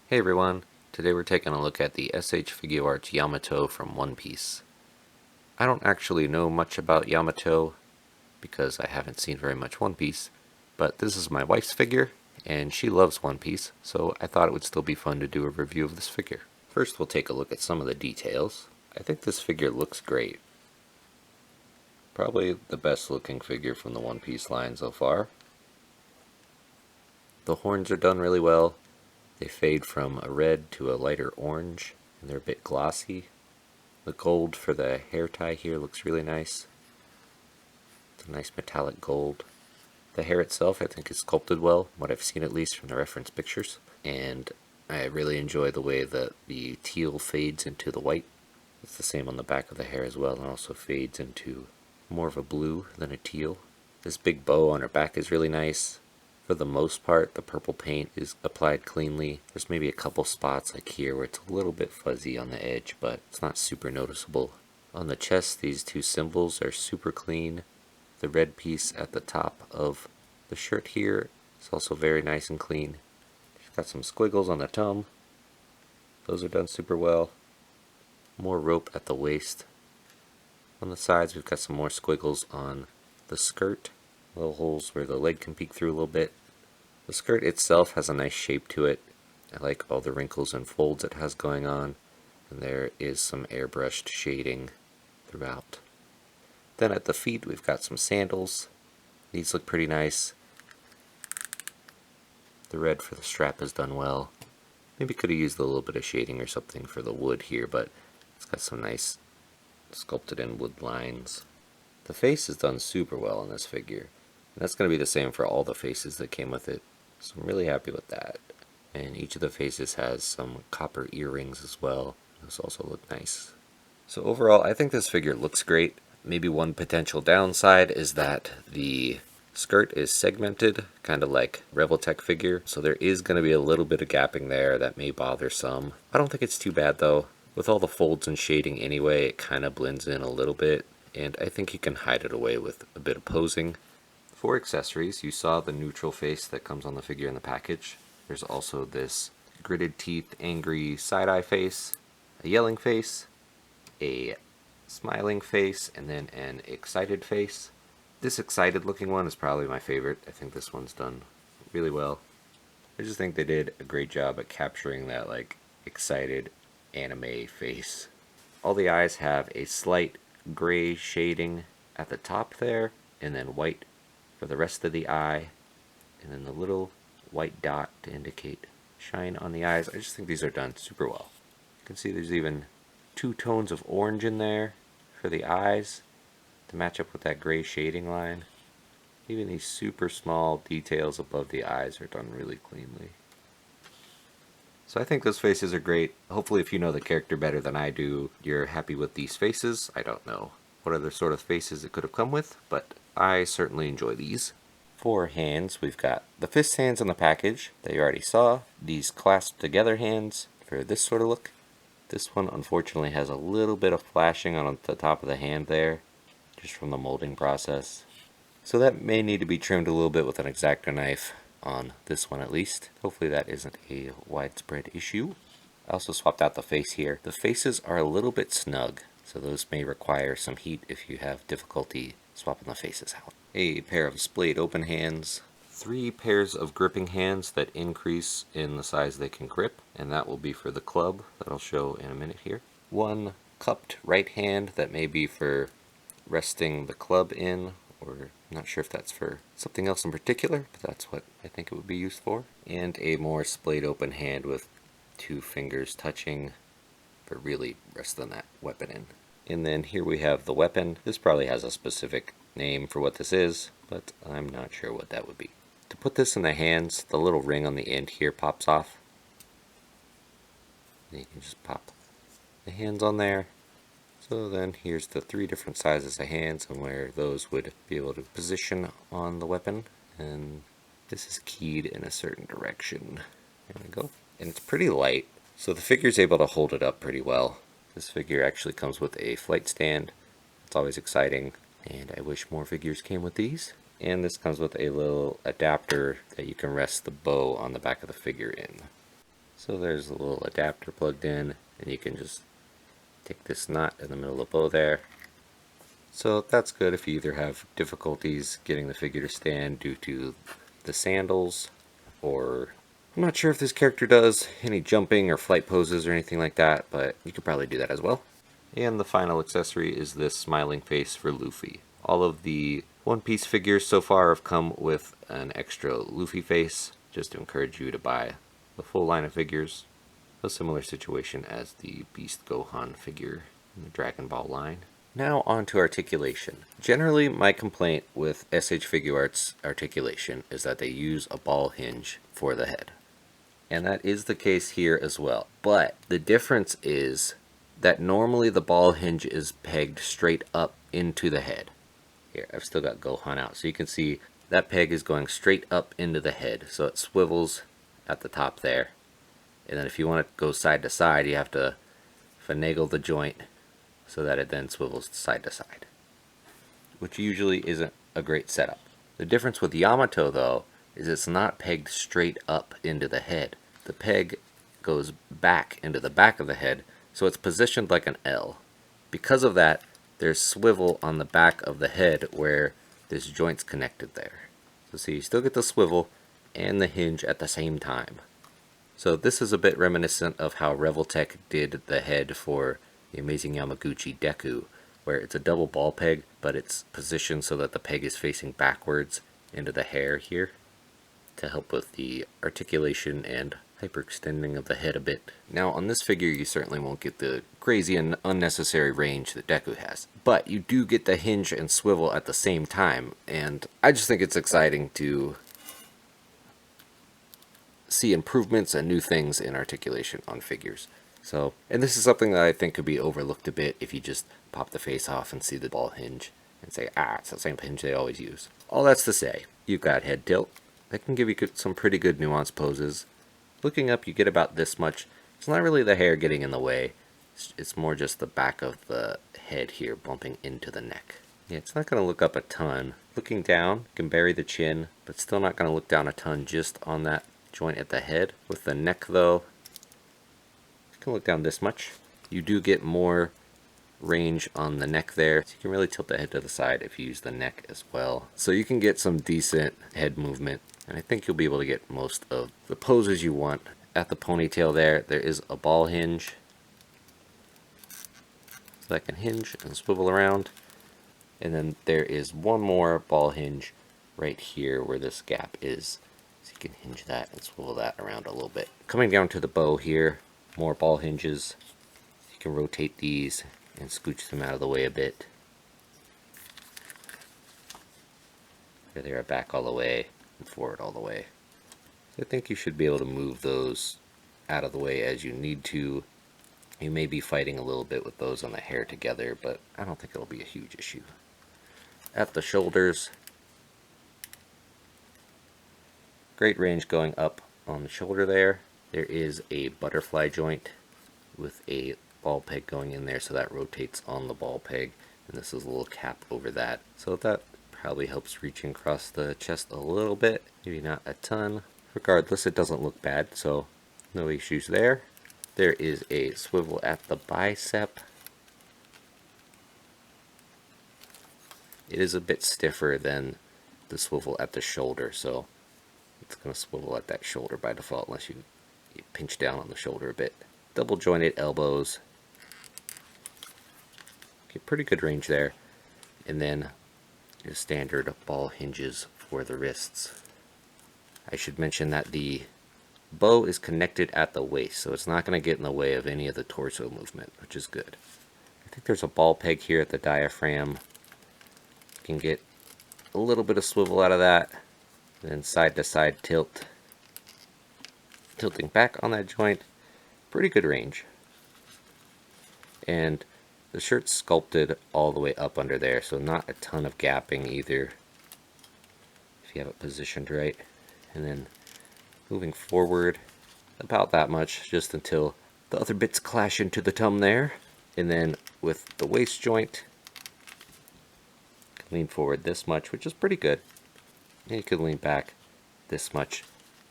Hey everyone, today we're taking a look at the SH Figuarts Yamato from One Piece. I don't actually know much about Yamato because I haven't seen very much One Piece, but this is my wife's figure and she loves One Piece, so I thought it would still be fun to do a review of this figure. First we'll take a look at some of the details. I think this figure looks great. Probably the best looking figure from the One Piece line so far. The horns are done really well. They fade from a red to a lighter orange, and they're a bit glossy. The gold for the hair tie here looks really nice. It's a nice metallic gold. The hair itself I think is sculpted well, what I've seen at least from the reference pictures. And I really enjoy the way that the teal fades into the white. It's the same on the back of the hair as well, and also fades into more of a blue than a teal. This big bow on her back is really nice. For the most part, the purple paint is applied cleanly. There's maybe a couple spots like here where it's a little bit fuzzy on the edge, but it's not super noticeable. On the chest, these two symbols are super clean. The red piece at the top of the shirt here is also very nice and clean. She's got some squiggles on the tongue. Those are done super well. More rope at the waist. On the sides, we've got some more squiggles on the skirt. Little holes where the leg can peek through a little bit. The skirt itself has a nice shape to it. I like all the wrinkles and folds it has going on, and there is some airbrushed shading throughout. Then at the feet we've got some sandals. These look pretty nice. The red for the strap is done well. Maybe could have used a little bit of shading or something for the wood here, but it's got some nice sculpted in wood lines. The face is done super well on this figure. And that's going to be the same for all the faces that came with it, so I'm really happy with that. And each of the faces has some copper earrings as well. Those also look nice. So overall, I think this figure looks great. Maybe one potential downside is that the skirt is segmented, kind of like Revoltech figure, so there is going to be a little bit of gapping there that may bother some. I don't think it's too bad though. With all the folds and shading anyway, it kind of blends in a little bit, and I think you can hide it away with a bit of posing. For accessories, you saw the neutral face that comes on the figure in the package. There's also this gritted teeth, angry side-eye face, a yelling face, a smiling face, and then an excited face. This excited looking one is probably my favorite. I think this one's done really well. I just think they did a great job at capturing that like excited anime face. All the eyes have a slight gray shading at the top there, and then white for the rest of the eye, and then the little white dot to indicate shine on the eyes. I just think these are done super well. You can see there's even two tones of orange in there for the eyes to match up with that gray shading line. Even these super small details above the eyes are done really cleanly. So I think those faces are great. Hopefully if you know the character better than I do, you're happy with these faces. I don't know what other sort of faces it could have come with, but I certainly enjoy these. For hands, we've got the fist hands in the package that you already saw. These clasped together hands for this sort of look. This one unfortunately has a little bit of flashing on the top of the hand there, just from the molding process. So that may need to be trimmed a little bit with an X-Acto knife on this one at least. Hopefully that isn't a widespread issue. I also swapped out the face here. The faces are a little bit snug, so those may require some heat if you have difficulty swapping the faces out. A pair of splayed open hands, 3 pairs of gripping hands that increase in the size they can grip, and that will be for the club that I'll show in a minute here. 1 cupped right hand that may be for resting the club in, or I'm not sure if that's for something else in particular, but that's what I think it would be used for. And a more splayed open hand with 2 fingers touching for really resting that weapon in. And then here we have the weapon. This probably has a specific name for what this is, but I'm not sure what that would be. To put this in the hands, the little ring on the end here pops off. And you can just pop the hands on there. So then here's the 3 different sizes of hands and where those would be able to position on the weapon. And this is keyed in a certain direction. There we go. And it's pretty light, so the figure's able to hold it up pretty well. This figure actually comes with a flight stand. It's always exciting, and I wish more figures came with these. And this comes with a little adapter that you can rest the bow on the back of the figure in. So there's a little adapter plugged in, and you can just take this knot in the middle of the bow there. So that's good if you either have difficulties getting the figure to stand due to the sandals, or I'm not sure if this character does any jumping or flight poses or anything like that, but you could probably do that as well. And the final accessory is this smiling face for Luffy. All of the One Piece figures so far have come with an extra Luffy face, just to encourage you to buy the full line of figures. A similar situation as the Beast Gohan figure in the Dragon Ball line. Now on to articulation. Generally, my complaint with SH Figuarts articulation is that they use a ball hinge for the head. And that is the case here as well. But the difference is that normally the ball hinge is pegged straight up into the head. Here, I've still got Gohan out, so you can see that peg is going straight up into the head, so it swivels at the top there. And then if you want to go side to side, you have to finagle the joint so that it then swivels side to side, which usually isn't a great setup. The difference with Yamato, though, is it's not pegged straight up into the head. The peg goes back into the back of the head, so it's positioned like an L. Because of that, there's swivel on the back of the head where this joint's connected there. So see, you still get the swivel and the hinge at the same time. So this is a bit reminiscent of how Revoltech did the head for the Amazing Yamaguchi Deku, where it's a double ball peg, but it's positioned so that the peg is facing backwards into the hair here to help with the articulation and hyperextending of the head a bit. Now on this figure you certainly won't get the crazy and unnecessary range that Deku has, but you do get the hinge and swivel at the same time, and I just think it's exciting to see improvements and new things in articulation on figures. So, and this is something that I think could be overlooked a bit if you just pop the face off and see the ball hinge and say, ah, it's the same hinge they always use. All that's to say, you've got head tilt. That can give you some pretty good nuanced poses. Looking up, you get about this much. It's not really the hair getting in the way. It's more just the back of the head here bumping into the neck. Yeah, it's not going to look up a ton. Looking down, you can bury the chin, but still not going to look down a ton just on that joint at the head. With the neck, though, you can look down this much. You do get more range on the neck there, so you can really tilt the head to the side if you use the neck as well. So you can get some decent head movement, and I think you'll be able to get most of the poses you want. At the ponytail there is a ball hinge, so that can hinge and swivel around. And then there is one more ball hinge right here where this gap is, so you can hinge that and swivel that around a little bit. Coming down to the bow here, more ball hinges. You can rotate these and scooch them out of the way a bit. There they are, back all the way and forward all the way. I think you should be able to move those out of the way as you need to. You may be fighting a little bit with those on the hair together, but I don't think it'll be a huge issue. At the shoulders, great range going up on the shoulder there. There is a butterfly joint with a ball peg going in there, so that rotates on the ball peg, and this is a little cap over that. So that probably helps reaching across the chest a little bit, maybe not a ton. Regardless, it doesn't look bad, so no issues there. There is a swivel at the bicep. It is a bit stiffer than the swivel at the shoulder, so it's going to swivel at that shoulder by default unless you pinch down on the shoulder a bit. Double jointed elbows. Okay, pretty good range there. And then your standard ball hinges for the wrists. I should mention that the bow is connected at the waist, so it's not going to get in the way of any of the torso movement, which is good. I think there's a ball peg here at the diaphragm. You can get a little bit of swivel out of that, then side to side tilt. Tilting back on that joint, pretty good range. And the shirt's sculpted all the way up under there, so not a ton of gapping either, if you have it positioned right. And then moving forward about that much, just until the other bits clash into the tum there. And then with the waist joint, lean forward this much, which is pretty good. And you can lean back this much.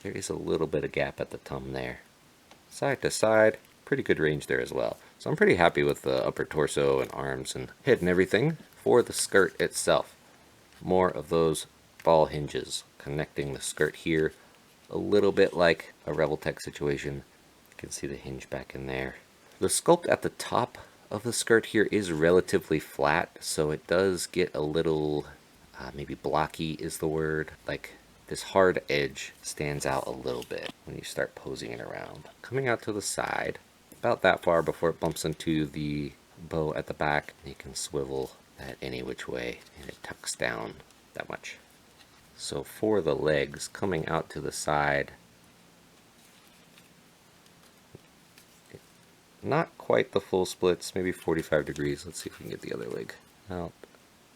There is a little bit of gap at the tum there, side to side. Pretty good range there as well. So I'm pretty happy with the upper torso and arms and head and everything. For the skirt itself, more of those ball hinges connecting the skirt here, a little bit like a Rebel Tech situation. You can see the hinge back in there. The sculpt at the top of the skirt here is relatively flat, so it does get a little, maybe blocky is the word. Like this hard edge stands out a little bit when you start posing it around. Coming out to the side, about that far before it bumps into the bow at the back, you can swivel that any which way and it tucks down that much. So for the legs, coming out to the side, not quite the full splits, maybe 45 degrees. Let's see if we can get the other leg out.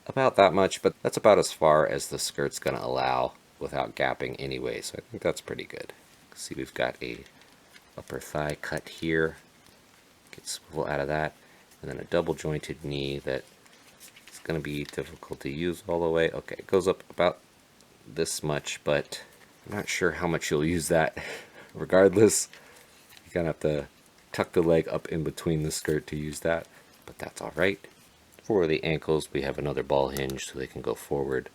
About that much, but that's about as far as the skirt's going to allow without gapping anyway, so I think that's pretty good. See, we've got a upper thigh cut here. Get swivel out of that, and then a double jointed knee that is going to be difficult to use all the way. Okay, it goes up about this much, but I'm not sure how much you'll use that. Regardless, you're going to have to tuck the leg up in between the skirt to use that, but that's alright. For the ankles, we have another ball hinge so they can go forward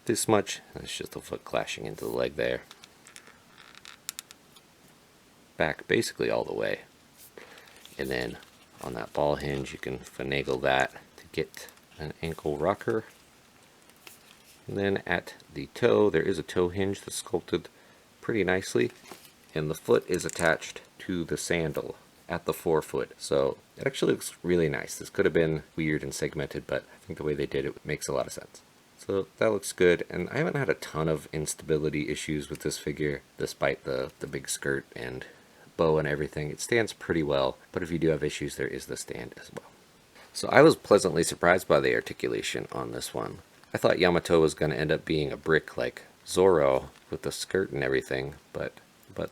this much. That's just a foot clashing into the leg there. Back basically all the way. And then on that ball hinge, you can finagle that to get an ankle rocker. And then at the toe, there is a toe hinge that's sculpted pretty nicely. And the foot is attached to the sandal at the forefoot. So it actually looks really nice. This could have been weird and segmented, but I think the way they did it makes a lot of sense. So that looks good, and I haven't had a ton of instability issues with this figure, despite the big skirt and bow and everything. It stands pretty well, but if you do have issues, there is the stand as well. So I was pleasantly surprised by the articulation on this one. I thought Yamato was going to end up being a brick like Zoro with the skirt and everything, but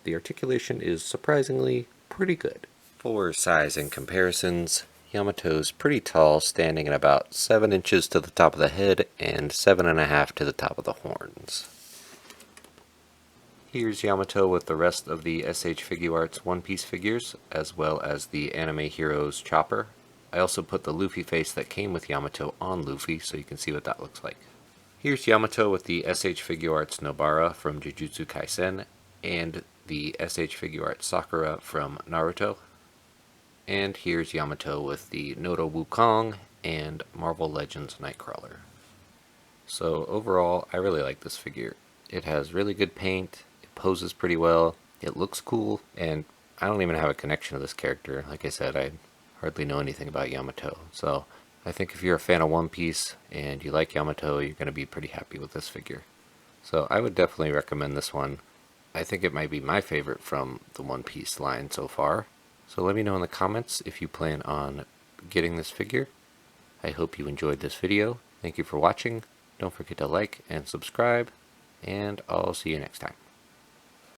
the articulation is surprisingly pretty good. For size and comparisons, Yamato's pretty tall, standing at about 7 inches to the top of the head and 7.5 to the top of the horns. Here's Yamato with the rest of the SH Figuarts one-piece figures, as well as the Anime Heroes Chopper. I also put the Luffy face that came with Yamato on Luffy, so you can see what that looks like. Here's Yamato with the SH Figuarts Nobara from Jujutsu Kaisen, and the SH Figuarts Sakura from Naruto. And here's Yamato with the Noto Wukong and Marvel Legends Nightcrawler. So overall, I really like this figure. It has really good paint, it poses pretty well, it looks cool, and I don't even have a connection to this character. Like I said, I hardly know anything about Yamato. So I think if you're a fan of One Piece and you like Yamato, you're going to be pretty happy with this figure. So I would definitely recommend this one. I think it might be my favorite from the One Piece line so far. So let me know in the comments if you plan on getting this figure. I hope you enjoyed this video. Thank you for watching. Don't forget to like and subscribe, and I'll see you next time.